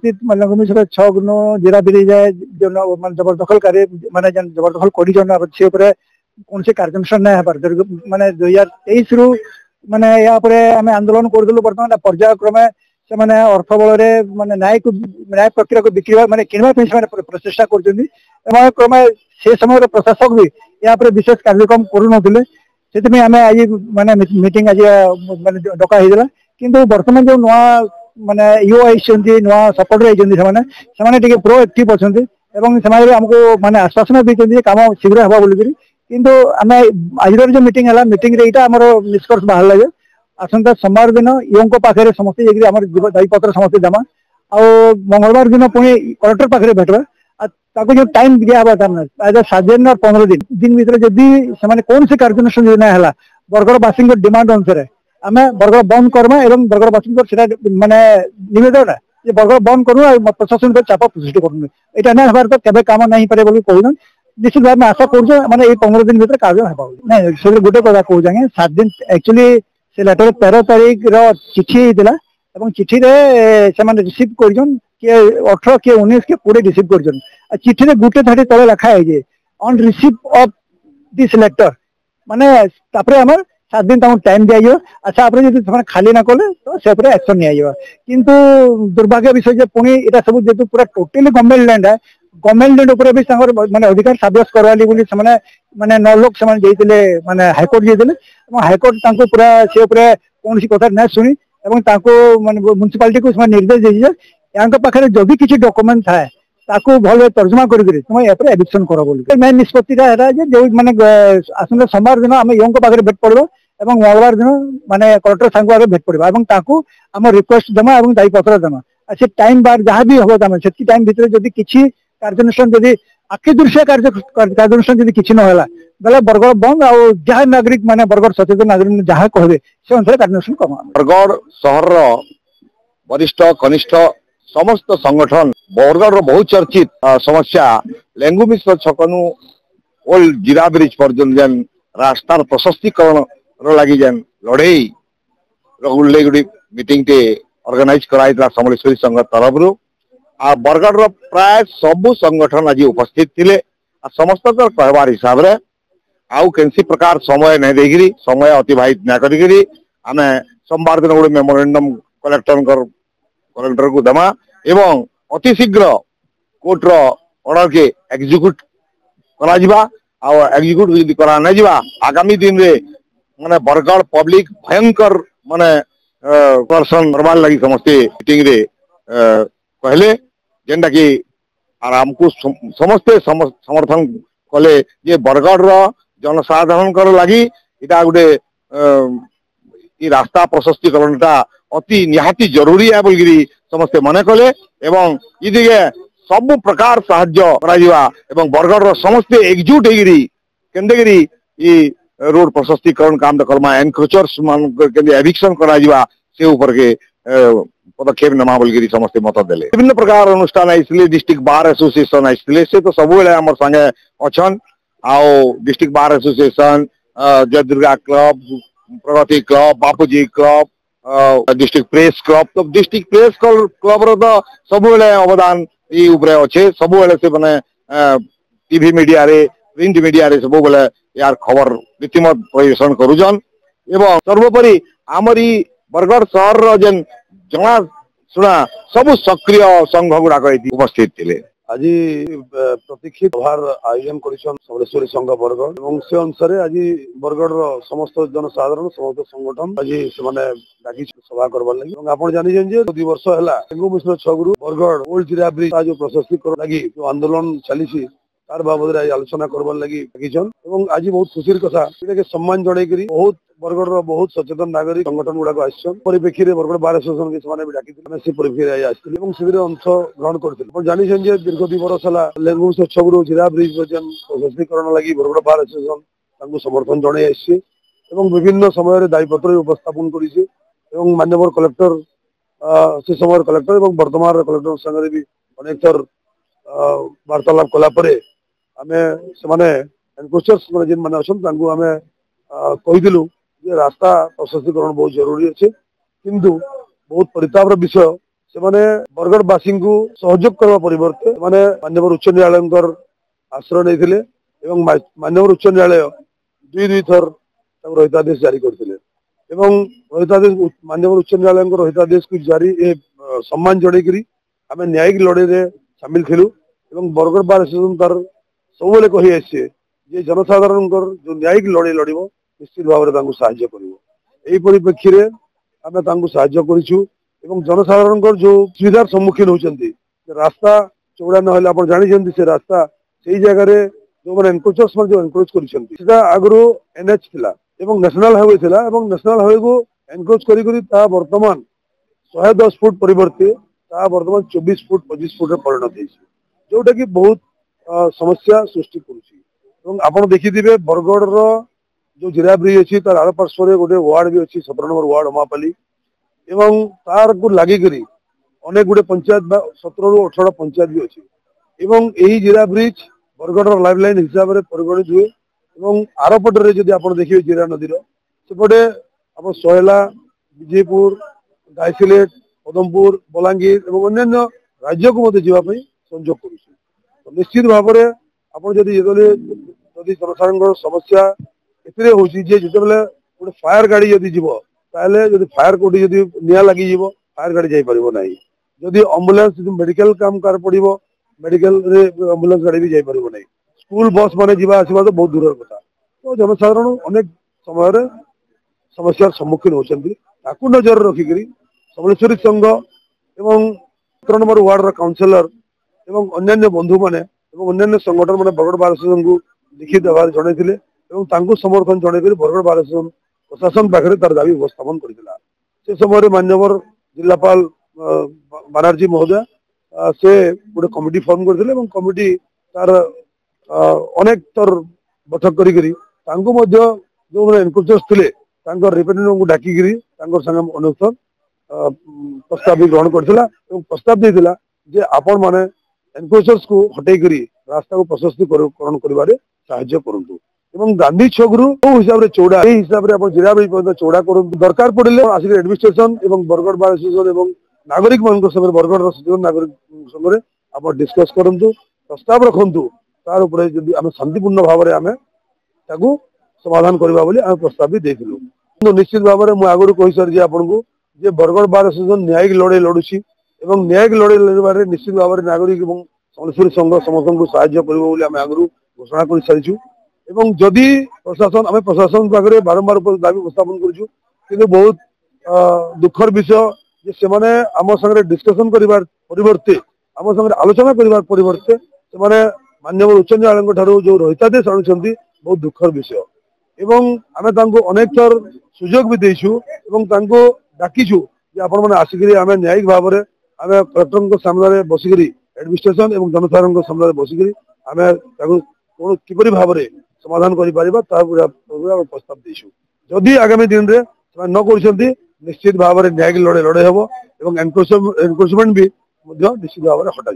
मतलब 6 गुण जिरा ब्रिज है जो मतलब जबरदखलकारी माने जबरदखल करी से ऊपर कौन से कार्यानुष्ठान नहीं है माने 2023 रु माने या आमे आंदोलन करदेलु बर्तमान पर्यायक्रमे से माने अर्थ बल माने न्याय प्रक्रिया को बिक्री माने किनवा प्रचेषा कर से समय प्रशासक भी या विशेष कार्यक्रम करूनथिले से आम आज माने मीटिंग आज माने डका होइला किंतु वर्तमान जो नुआ माने यो आइछन्ती नुआ सपोर्टर आइछन्ती से प्रोएक्टिव अछन्ती एवं से हमको माने आश्वासन दैछन्ती काम शीघ्र हबा बोली किंतु आम आज जो मीटिंग है मीटिंग रे इटा हमर निष्कर्ष बाहर लगे आसंता सोमवार दिन यों पाखे समस्त दायीपत्र समस्त देमा आ मंगलवार दिन पुणी कलेक्टर पाखे भेटवा जो टाइम दिया 7 दिन और 15 दिन भीतर जदि से कौन से कार्यानुष्ठान जो ना बरगड़वासी डिमांड अनुसार आम बरगड़ बंद करमा एवं बरगड़वासी माने निवेदन है बरगड़ बंद करूँ प्रशासन पर चाप सृष्टि करूँ यहाँ ना हमारे तो केवे काम नहीं पारे कहून निश्चित भाव में आशा कर 15 दिन भीतर कार्य नहीं से गोटे कथा कहूँ 7 दिन एक्चुअली से लेटर 13 तारीख चिठी होता चिठी से रिसीव कर किए 18 किए 19 के 20 रिसीव कर चिठी रे गुटे धाड़ी तले लिखा है on receive of this letter माने आमर 7 दिन टाइम दिया अच्छा आप खाली ना कले तो से एक्शन नि किंतु दुर्भाग्य विषय पुणी यहाँ सब जेहतु पूरा टोटली गवर्नमेंट लैंड है गवर्नमेंट लैंड उपर भी माने अधिकार सब्यस्त करवाली बोली माने 9 लोग से माने हाईकोर्ट जाते हाईकोर्ट पूरा से कौन कथा ना शुणी म्युनिसिपालिटी को निर्देश दे यहाँ पाखे जो भी किसी डॉक्यूमेंट थाए ताकू भल तर्जमा करी तुम एविक्शन कर बोली मेन निष्पत्ति जो माने आसंता सोमवार दिन आम यों पाखे भेट पड़ो और मंगलवार दिन माने कलेक्टर सांग आगे भेट पड़ो और आम रिक्वेस्ट देमा और दायीपत्र देमा से टाइम बार जहाँ भी हम से टाइम भितर जदि किसी कार्यानुष्ठान जदि आखि दृश्य कार्यानुष्ठान जदि किसी ना बेले बरगड़ बंद और जहाँ नागरिक माने बरगड़ सचेतन नागरिक जहाँ कहे से अनुसार कार्यानुष्ठान कमा बरगड़ सहर वरिष्ठ कनिष्ठ समस्त संगठन बरगड़ बहुत चर्चित समस्या लेंगु मिश्र छकनु ओल्ड जीरा ब्रिज पर्यटन जेन रास्तार प्रशस्तीकरण लगी जेन लड़े गुड़ी मीटिंग टे ऑर्गेनाइज कराइला समलेश्वरी संघ तरफ आ बरगड़ प्राय सबु संगठन आज उपस्थित थिले समस्त कहबार हिसाब रे आउ केनसी प्रकार समय नहीं देगिरी समय अतिबाहित न करिगिरी आमे सोमवार दिन गोटे मेमोरेंडम कलेक्टर को दमा एवं अति शीघ्र कोर्ट रो ऑर्डर के एग्जीक्यूट करा जिबा आ एग्जीक्यूट यदि करा न जिबा आगामी दिन रे माने बरगड़ पब्लिक भयंकर माने पर्सन करबार लगी समस्ते मीटिंग रे कहले जेनटा कि आर हमको समस्ते समर्थन कले जे बरगड़ रो जनसाधारण कर लगी इटा गोटे रास्ता प्रशस्तीकरणटा अति निहाती जरूरी है बोलगिरी समस्ते मने कले एवं इदिगे सब प्रकार साहाय्य करा एवं बरगड़ रो समस्ते एकजुट हेगिरी केंदेगिरी ई रोड प्रशस्तीकरण काम करमा एनक्रोचर्स मान केंदे एविक्शन करा से ऊपर के पदक्षेप नमा बोलगिरी समस्ते मत देले विभिन्न प्रकार अनुष्ठान आइसले डिस्ट्रिक्ट बार एसोसिएशन आइसले से तो सब बेले हमर संगे अछन आओ डिस्ट्रिक्ट बार एसोसिएशन जय दुर्गा क्लब प्रगति क्लब बापूजी क्लब डिस्ट्रिक्ट प्रेस क्लब तो डिस्ट्रिक्ट प्रेस क्लब रो तो सब बेले अवदान ई ऊपर अच्छे सब बेले से माने टीवी मीडिया रे प्रिंट मीडिया रे सब बेले यार खबर रीतिमत परिवेशन करूजन एवं सर्वोपरि आमरी बरगड़ शहर रो जेन जना सुना सब सक्रिय संघ गुड़ा उपस्थित थे आज प्रतीक्षित सभार आयोजन करिसन समलेश्वरी संघ बरगड़ और से अनुसार आज बरगड़ समस्त जनसाधारण समस्त संगठन आज से डाकी सभा करवार लगी आप जानी 2 वर्ष है लेंगु मिश्र छगुरु बरगड़ ओल्ड जीरा ब्रिज जो प्रशस्तीकरण लगी जो आंदोलन चली तार बाबद आलोचना करवार लगी डाकिछन आज बहुत खुशी कथा सम्मान जड़े बहुत बरगड़ बहुत सचेतन नागरिक संगठन गुड़ाक आसन परिप्रेक्षी में बरगड़ बार एसोसिएशन के डाकी से परिप्रेक्षी अंश ग्रहण करते जानी दीर्घ 2 वर्ष है लेंगु छगुरु जीरा ब्रिज प्रशस्तीकरण लगी बरगड़ बार एसोसिएशन समर्थन जन आसी विभिन्न समय दायीपत्र उपस्थापन कर माननीय कलेक्टर से समय कलेक्टर और वर्तमान कलेक्टर संगे भी अनेक थर वार्तालाप कलापर आम से एनक्रोचर्स जेन मैंने अच्छा आम कहीलु जे रास्ता प्रशस्तीकरण बहुत जरूरी अच्छे किंतु बहुत परितापर विषय ସେମାନେ ବରଗଡ଼ବାସୀ को सहयोग करबा परिवर्ते माने माननीय उच्च न्यायालय आश्रय नहीं एवं माननीय उच्च न्यायालय दुई थर रहितादेश जारी करते रहितादेश माननीय उच्च न्यायालय रहितादेश को जारी सम्मान जड़ेकरी आम न्यायिक लड़े सामिल थिलु एवं बरगड़ बार एसोसिएशन तार सब कही आसे जे जनसाधारण जो न्यायिक लड़े लड़ निश्चित भाव में साहाय्य कर परिप्रेक्षी में आम साहाय्य करूँ एवं जनसाधारण जो सुविधार सम्मुखीन होती रास्ता चौड़ा ना आप जानते से रास्ता से जगह जो मैंने एनक्रोचर्स जो एनक्रोच कर आगु एनएच थिला एवं नेशनल हाईवे थिला एवं नेशनल हाईवे को एनक्रोच करी वर्तमान 110 फुट परिवर्ते वर्तमान 24 फुट 25 फुट परिणत हो जोटा कि बहुत समस्या सृष्टि कर देखिथे बरगड़ जो जिला ब्रिज अच्छी तार आर पार्श्व गोटे वार्ड भी अच्छी 17 नंबर वार्ड उमापाली एवं तार को लगिक अनेक गुटे पंचायत 17 ରୁ 18 पंचायत भी अच्छी एवं यही जिला ब्रिज बरगड़ लाइफ लाइन हिसाब से परिगणित हुए एवं आरपटे जब आप देखिए जिरा नदीर सेपटे आप सोहेला विजयपुर गायसिलेट पदमपुर बलांगीर और अन्य राज्य को जावाई संजोग कर निश्चित भाव में आप जनसाधारण समस्या एतबले गोटे फायर गाड़ी जदि जीव ताले फायर कोटी निया लगी फायर गाड़ी जाई परिबो नाही जदि एम्बुलेंस मेडिकल काम कार पड़ो मेडिकल एम्बुलेंस गाड़ी भी जाई परिबो नाही स्कूल बस माने जीवा आसीबा तो बहुत दूर कथा तो जनसाधारण अनेक समय समस्यार सम्मुखीन होती नजर रखिक समलेश्वरी संघ एवं 17 नंबर वार्ड काउंसिलर एवं अन्य बंधु माने अन्य संगठन माने बरगड़ बार एसोसिएशन को लिखित आभार जणाइथिले एवं समर्थन जणाइकरी बरगड़ बार एसोसिएशन प्रशासन पाखे तार दाबी उपस्थापन करथिला से समय माननीय जिलापाल बनर्जी महोदय से गोटे कमिटी फॉर्म करथिले एवं कमिटी तार अनेक तर बैठक करी जो मैंने एनक्रोचर्स थे रिप्रेजेंटेटिव को डाकिकी संगे अनुष्ठान प्रस्ताव भी ग्रहण करथिला एवं प्रस्ताव देथिला जे आपण माने एनक्रोचर्स को हटेई करी रास्ता को प्रशस्तीकरण करिवारे साहाय्य करंतु एवं गांधी छकरू हिसाब से चौड़ा हिसाब से आप जिला ब्रिज चौड़ा कर दरकार पड़े आसिक एडमिनिस्ट्रेशन एवं बरगड़ बार एसोसिएशन एवं नागरिक मान समय बरगड़ सचेतन नागरिक संगे आप डिस्कस करूँ प्रस्ताव रखु तार उपरे जदि आम शांतिपूर्ण भाव में आम समाधान करवा बोली आम प्रस्ताव भी देथिलु निश्चित भाव में मुझे आगु कही सारी आपन को जे बरगड़ बार एसोसिएशन न्यायिक लड़े लड़ुची एवं न्यायिक लड़े लड़े निश्चित भाव में नागरिक और समलेश्वरी संघ समस्त को साहाय्य कर आगु घोषणा कर सारी एवं जदि प्रशासन आम प्रशासन पाखे बारंबार दाबी उपस्थापन करूँ बहुत दुखर विषय जे से माने आम संगे डिस्कसन करिवार परिवर्ते आम संगे आलोचना करिवार परिवर्ते से माने माननीय उच्च न्यायालय ठारू जो रहितादेश आणुछंती बहुत दुखर विषय एवं आमे तांको अनेक थर सुजोग भी देइछु एवं तांको डाकिछु जे आपण माने आसिकरी आमे न्यायिक भाव में आमे कलेक्टर सामने बसिकरी एडमिनिस्ट्रेशन एवं जनसाधारण सामने बसिकरी आमे ताको कोन किपरि भाव में समाधान करि परिबा ता प्रस्ताव देइछु जदि आगामी दिन रे न करछंती निश्चित भाव में न्यायिक लड़े लड़े हम एवं एनक्रोचमेंट भी निश्चित भाव में हटा